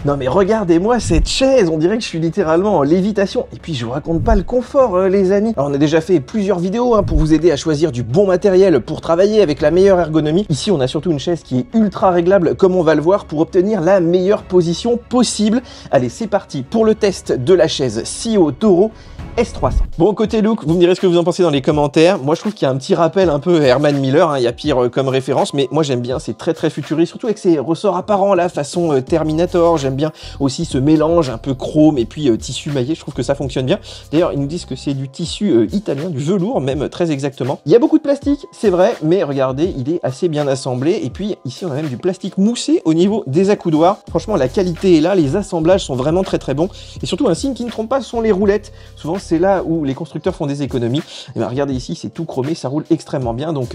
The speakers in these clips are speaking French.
Non mais regardez-moi cette chaise, on dirait que je suis littéralement en lévitation. Et puis je vous raconte pas le confort les amis. Alors on a déjà fait plusieurs vidéos pour vous aider à choisir du bon matériel pour travailler avec la meilleure ergonomie. Ici on a surtout une chaise qui est ultra réglable comme on va le voir pour obtenir la meilleure position possible. Allez c'est parti pour le test de la chaise CIO Toro S300. Bon, côté look, vous me direz ce que vous en pensez dans les commentaires. Moi, je trouve qu'il y a un petit rappel un peu Herman Miller, il y a pire comme référence, mais moi, j'aime bien, c'est très futuriste, surtout avec ses ressorts apparents, là, façon Terminator. J'aime bien aussi ce mélange un peu chrome et puis tissu maillé, je trouve que ça fonctionne bien. D'ailleurs, ils nous disent que c'est du tissu italien, du velours, même très exactement. Il y a beaucoup de plastique, c'est vrai, mais regardez, il est assez bien assemblé. Et puis, ici, on a même du plastique moussé au niveau des accoudoirs. Franchement, la qualité est là, les assemblages sont vraiment très bons. Et surtout, un signe qui ne trompe pas, ce sont les roulettes. Souvent, c'est là où les constructeurs font des économies. Et bien regardez ici, c'est tout chromé, ça roule extrêmement bien, donc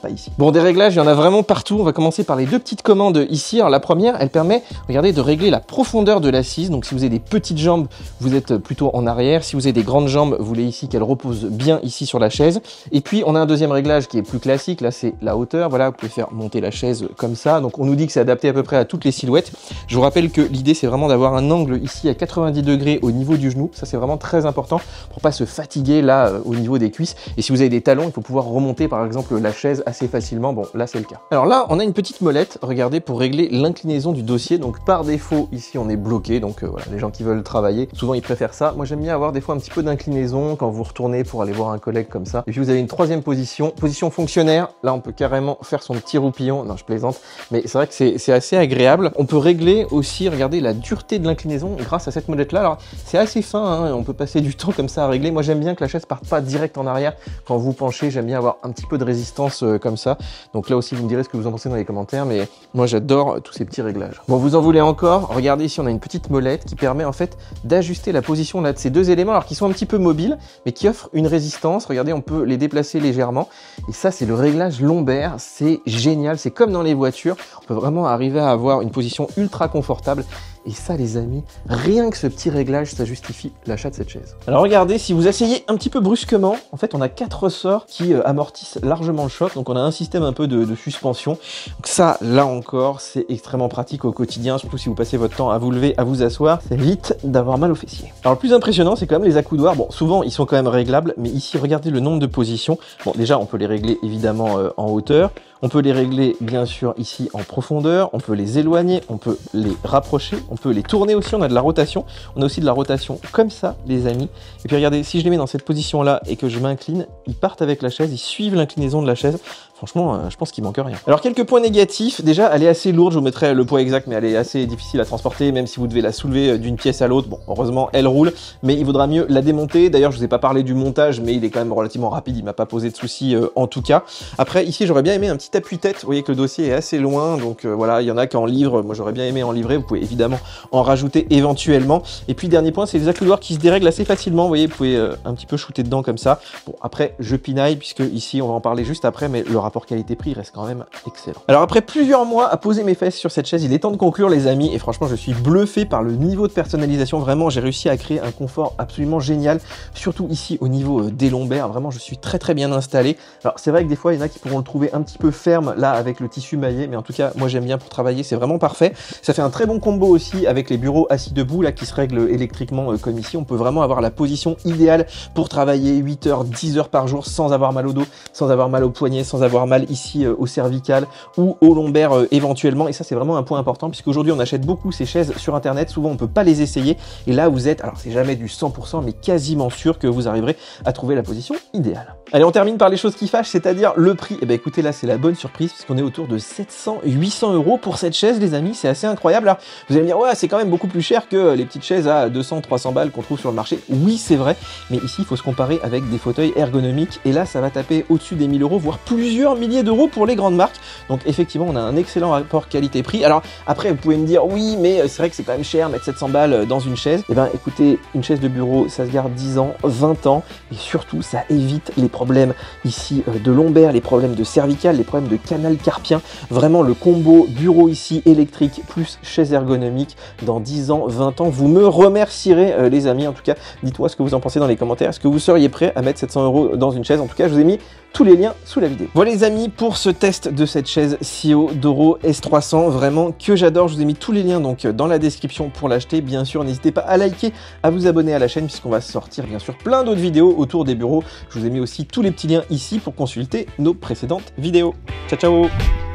pas ici. Bon, des réglages, il y en a vraiment partout. On va commencer par les deux petites commandes ici. Alors la première, elle permet, regardez, de régler la profondeur de l'assise. Donc si vous avez des petites jambes, vous êtes plutôt en arrière. Si vous avez des grandes jambes, vous voulez ici qu'elle repose bien ici sur la chaise. Et puis on a un deuxième réglage qui est plus classique. Là, c'est la hauteur. Voilà, vous pouvez faire monter la chaise comme ça. Donc on nous dit que c'est adapté à peu près à toutes les silhouettes. Je vous rappelle que l'idée, c'est vraiment d'avoir un angle ici à 90 degrés au niveau du genou. Ça, c'est vraiment très important pour pas se fatiguer là au niveau des cuisses. Et si vous avez des talons, il faut pouvoir remonter par exemple la chaise assez facilement. Bon, là c'est le cas. Alors là, on a une petite molette, regardez, pour régler l'inclinaison du dossier. Donc par défaut, ici on est bloqué. Donc voilà, les gens qui veulent travailler, souvent ils préfèrent ça. Moi j'aime bien avoir des fois un petit peu d'inclinaison quand vous retournez pour aller voir un collègue comme ça. Et puis vous avez une troisième position, position fonctionnaire. Là on peut carrément faire son petit roupillon. Non, je plaisante, mais c'est vrai que c'est assez agréable. On peut régler aussi, regardez, la dureté de l'inclinaison grâce à cette molette là. Alors c'est assez fin, on peut passer du temps comme ça à régler. Moi j'aime bien que la chaise parte pas direct en arrière quand vous penchez. J'aime bien avoir un petit peu de résistance comme ça. Donc là aussi vous me direz ce que vous en pensez dans les commentaires, mais moi j'adore tous ces petits réglages. Bon, vous en voulez encore? Regardez ici, on a une petite molette qui permet en fait d'ajuster la position là de ces deux éléments, alors qui sont un petit peu mobiles mais qui offrent une résistance. Regardez, on peut les déplacer légèrement et ça c'est le réglage lombaire. C'est génial, c'est comme dans les voitures, on peut vraiment arriver à avoir une position ultra confortable. Et ça les amis, rien que ce petit réglage, ça justifie l'achat de cette chaise. Alors regardez, si vous asseyez un petit peu brusquement, en fait on a 4 ressorts qui amortissent largement le choc. Donc on a un système un peu de suspension. Donc ça, là encore, c'est extrêmement pratique au quotidien, surtout si vous passez votre temps à vous lever, à vous asseoir. Ça évite d'avoir mal aux fessiers. Alors le plus impressionnant, c'est quand même les accoudoirs. Bon, souvent ils sont quand même réglables, mais ici regardez le nombre de positions. Bon, déjà on peut les régler évidemment en hauteur. On peut les régler bien sûr ici en profondeur, on peut les éloigner, on peut les rapprocher, on peut les tourner aussi, on a de la rotation. On a aussi de la rotation comme ça les amis. Et puis regardez, si je les mets dans cette position là et que je m'incline, ils partent avec la chaise, ils suivent l'inclinaison de la chaise. Franchement, je pense qu'il manque rien. Alors quelques points négatifs, déjà elle est assez lourde, je vous mettrai le poids exact, mais elle est assez difficile à transporter, même si vous devez la soulever d'une pièce à l'autre. Bon, heureusement elle roule, mais il vaudra mieux la démonter. D'ailleurs je vous ai pas parlé du montage, mais il est quand même relativement rapide, il m'a pas posé de soucis en tout cas. Après ici j'aurais bien aimé un petit appuie-tête, vous voyez que le dossier est assez loin, donc voilà, il y en a qui en livrent, moi j'aurais bien aimé en livrer, vous pouvez évidemment en rajouter éventuellement. Et puis dernier point, c'est les accoudoirs qui se dérèglent assez facilement, vous voyez, vous pouvez un petit peu shooter dedans comme ça. Bon après je pinaille, puisque ici on va en parler juste après, mais le rapport qualité-prix reste quand même excellent. Alors après plusieurs mois à poser mes fesses sur cette chaise, il est temps de conclure les amis, et franchement je suis bluffé par le niveau de personnalisation. Vraiment j'ai réussi à créer un confort absolument génial, surtout ici au niveau des lombaires. Vraiment je suis très bien installé. Alors c'est vrai que des fois il y en a qui pourront le trouver un petit peu ferme là avec le tissu maillé, mais en tout cas moi j'aime bien pour travailler, c'est vraiment parfait. Ça fait un très bon combo aussi avec les bureaux assis debout là qui se règlent électriquement comme ici. On peut vraiment avoir la position idéale pour travailler 8 heures, 10 heures par jour sans avoir mal au dos, sans avoir mal au poignet, sans avoir mal ici au cervical ou au lombaire éventuellement. Et ça c'est vraiment un point important, puisque aujourd'hui on achète beaucoup ces chaises sur internet, souvent on peut pas les essayer, et là vous êtes, alors c'est jamais du 100% mais quasiment sûr que vous arriverez à trouver la position idéale. Allez, on termine par les choses qui fâchent, c'est-à-dire le prix. Et ben écoutez, là c'est la bonne surprise, puisqu'on est autour de 700-800 € pour cette chaise les amis, c'est assez incroyable. Alors vous allez me dire ouais, c'est quand même beaucoup plus cher que les petites chaises à 200-300 balles qu'on trouve sur le marché. Oui c'est vrai, mais ici il faut se comparer avec des fauteuils ergonomiques, et là ça va taper au-dessus des 1000 €, voire plusieurs milliers d'euros pour les grandes marques. Donc effectivement on a un excellent rapport qualité-prix. Alors après vous pouvez me dire oui mais c'est vrai que c'est quand même cher mettre 700 balles dans une chaise. Et ben écoutez, une chaise de bureau ça se garde 10 ans, 20 ans, et surtout ça évite les problèmes ici de lombaire, les problèmes de cervical, les problèmes de canal carpien. Vraiment le combo bureau ici électrique plus chaise ergonomique, dans 10 ans, 20 ans, vous me remercierez les amis. En tout cas dites-moi ce que vous en pensez dans les commentaires. Est-ce que vous seriez prêt à mettre 700 € dans une chaise? En tout cas je vous ai mis tous les liens sous la vidéo. Voilà les les amis pour ce test de cette chaise SIO Doro S300, vraiment que j'adore. Je vous ai mis tous les liens donc dans la description pour l'acheter. Bien sûr, n'hésitez pas à liker, à vous abonner à la chaîne puisqu'on va sortir bien sûr plein d'autres vidéos autour des bureaux. Je vous ai mis aussi tous les petits liens ici pour consulter nos précédentes vidéos. Ciao ciao.